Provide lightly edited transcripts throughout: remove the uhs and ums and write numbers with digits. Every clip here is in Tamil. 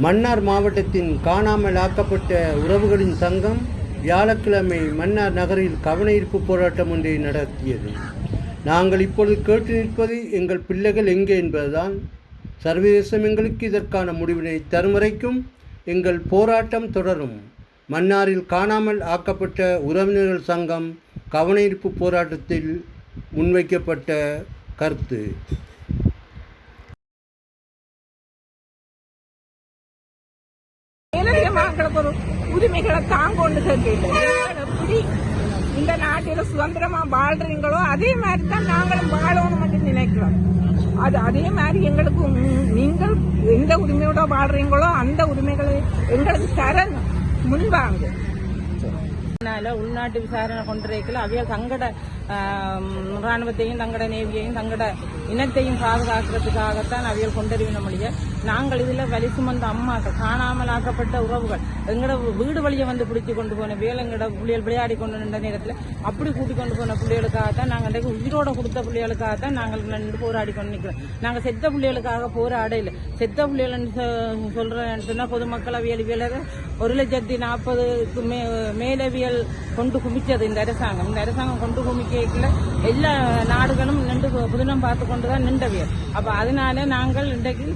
மன்னார் மாவட்டத்தின் காணாமல் ஆக்கப்பட்ட உறவுகளின் சங்கம் வியாழக்கிழமை மன்னார் நகரில் கவனஈர்ப்பு போராட்டம் ஒன்றை நடத்தியது. நாங்கள் இப்பொழுது கேட்டு நிற்பது எங்கள் பிள்ளைகள் எங்கே என்பதுதான். சர்வதேசம் எங்களுக்கு இதற்கான முடிவினை தரும் வரைக்கும் எங்கள் போராட்டம் தொடரும். மன்னாரில் காணாமல் ஆக்கப்பட்ட உறவினர்கள் சங்கம் கவனஈர்ப்பு போராட்டத்தில் முன்வைக்கப்பட்ட கருத்து. மக்களுக்கு ஒரு உரிமைகளை தாங்கொண்டு எப்படி இந்த நாட்டில சுதந்திரமா வாழ்றீங்களோ அதே மாதிரி தான் நாங்களும் வாழணும் மட்டும் நினைக்கிறோம். அது அதே மாதிரி எங்களுக்கு நீங்கள் எந்த உரிமையோட வாழ்றீங்களோ அந்த உரிமைகளை எங்களுக்கு தர முன்வாங்க. உள்நாட்டு விசாரணை கொண்டிருக்கல அவையால் தங்கட ராணுவத்தையும் தங்கட நேவியையும் தங்கட இனத்தையும் பாதுகாக்கிறதுக்காகத்தான் அவையால் கொண்டறிவின முடிய நாங்கள் இதுல வலி சுமந்த அம்மாக்கள் காணாமல் ஆக்கப்பட்ட உறவுகள் எங்கட வீடு வழியை வந்து பிடிச்சி கொண்டு போன வேலைங்கட பிள்ளைகள் விளையாடி கொண்டு நின்ற நேரத்தில் அப்படி கூட்டி கொண்டு போன பிள்ளைகளுக்காகத்தான் நாங்கள் உயிரோட கொடுத்த பிள்ளைகளுக்காகத்தான் நாங்கள் நின்று போராடி கொண்டு நிற்கிறோம். நாங்கள் செத்த பிள்ளைகளுக்காக போராட இல்லை. செத்த பிள்ளைகள் சொல்றேன்னு சொன்னா பொதுமக்கள் அவியல் வியலர் 1,40,000க்கு மேலவியல் கொண்டு குமிச்சது இந்த அரசாங்கம். இந்த அரசாங்கம் கொண்டு குமிக்கல எல்லா நாடுகளும் நின்று புதினம் பார்த்து கொண்டுதான் நின்றவியல். அப்ப அதனால நாங்கள் இன்றைக்கு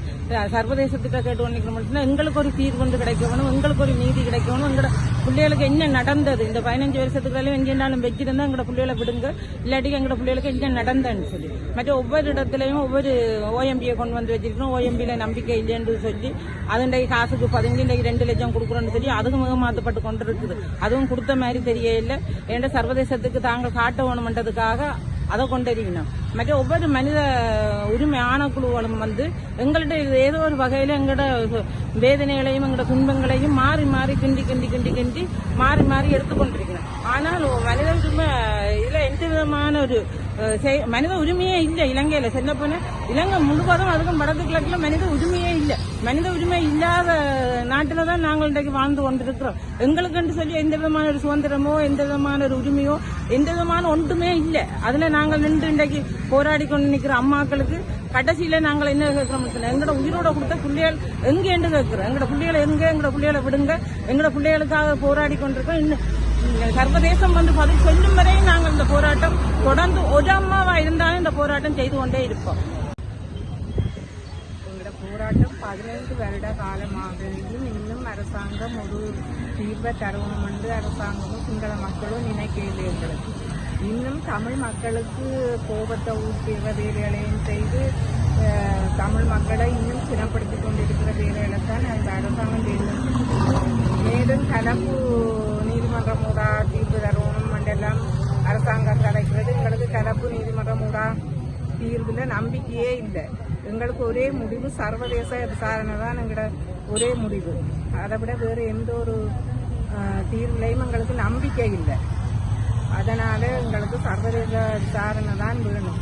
சர்வதேசத்திட்ட கேட்டு கொண்டிருக்கிறோம். எங்களுக்கு ஒரு தீர்வு கொண்டு கிடைக்கணும், எங்களுக்கு ஒரு நீதி கிடைக்கணும். எங்களோட பிள்ளைகளுக்கு என்ன நடந்தது இந்த 15 வருஷத்துக்குள்ள எங்கேனாலும் வச்சிருந்தா எங்களோட பிள்ளைகளை விடுங்க, இல்லாட்டி எங்களோட பிள்ளைகளுக்கு என்ன நடந்ததுன்னு சொல்லி மற்ற ஒவ்வொரு இடத்துலையும் ஒவ்வொரு ஓஎம்பியை கொண்டு வந்து வச்சிருக்கோம். ஓஎம்பியில நம்பிக்கை இல்லைன்னு சொல்லி அது காசுக்கு 2 லட்சம் கொடுக்குறோன்னு சொல்லி அதுக்கு முகமாத்தப்பட்டு கொண்டு இருக்குது. அதுவும் கொடுத்த மாதிரி தெரியல. ஏன்னா சர்வதேசத்துக்கு தாங்கள் காட்ட வேணும்ன்றதுக்காக அதை கொண்டறிவினோம். மற்ற ஒவ்வொரு மனித உரிமை ஆணைக்குழுவும் வந்து எங்கள்கிட்ட ஏதோ ஒரு வகையில எங்களோட வேதனைகளையும் எங்களோட துன்பங்களையும் மாறி மாறி கிண்டி மாறி மாறி எடுத்துக்கொண்டிருக்கிறோம். ஆனால் மனித உரிமை இதுல எந்த விதமான ஒரு மனித உரிமையே இல்லை இலங்கையில. செல்ல போன இலங்கை முழுவதும் அதுக்கும் வடக்கு கிழக்குல மனித உரிமையே இல்லை. மனித உரிமை இல்லாத நாட்டில தான் நாங்கள் இன்றைக்கு வாழ்ந்து கொண்டிருக்கிறோம். எங்களுக்கு சொல்லி எந்த விதமான ஒரு சுதந்திரமோ எந்த விதமான ஒரு உரிமையோ எந்த விதமான ஒன்றுமே இல்லை. அதுல நாங்கள் நின்று இன்றைக்கு போராடி கொண்டு நிற்கிற அம்மாக்களுக்கு கடைசியில நாங்கள் என்ன கேட்கிறோம், எங்களோட உயிரோட கொடுத்த பிள்ளைகள் எங்க என்று கேட்கிறோம். எங்களோட பிள்ளைகளை எங்க, எங்களோட பிள்ளைகளை விடுங்க, எங்களோட பிள்ளைகளுக்காக போராடி கொண்டிருக்கோம். இன்னும் சர்வதேசம் வந்து பதில் சொல்லும் வரையும் நாங்கள் இந்த போராட்டம் தொடர்ந்து ஒரு அம்மாவா இருந்தாலும் இந்த போராட்டம் செய்து கொண்டே இருப்போம். எங்களோட போராட்டம் 15 வருட காலமாகவும் இன்னும் அரசாங்கம் ஒரு தீர்வை தருவணும் என்று அரசாங்கமும் சிங்கள மக்களும் நினைக்கவில்லை. எங்களுக்கு இன்னும் தமிழ் மக்களுக்கு கோபத்தை ஊட்டுகிற வேலைகளையும் செய்து தமிழ் மக்களை இன்னும் சினப்படுத்திக் கொண்டிருக்கிற வேலைகளை தான் அந்த அரசாங்கம் செய்து மேலும் கலப்பு நீதிமன்றம் ஊடா தீர்வு தருவணும் என்றெல்லாம் அரசாங்கம் கிடைக்கிறது. எங்களுக்கு கலப்பு நீதிமன்றம் ஊடா தீர்வுல நம்பிக்கையே இல்லை. எங்களுக்கு ஒரே முடிவு சர்வதேச விசாரணை தான் எங்களோட ஒரே முடிவு. அதை விட வேறு எந்த ஒரு தீர்வுலையும் எங்களுக்கு நம்பிக்கை இல்லை. அதனால எங்களுக்கு சர்வதேச விசாரணை தான் வேணும்.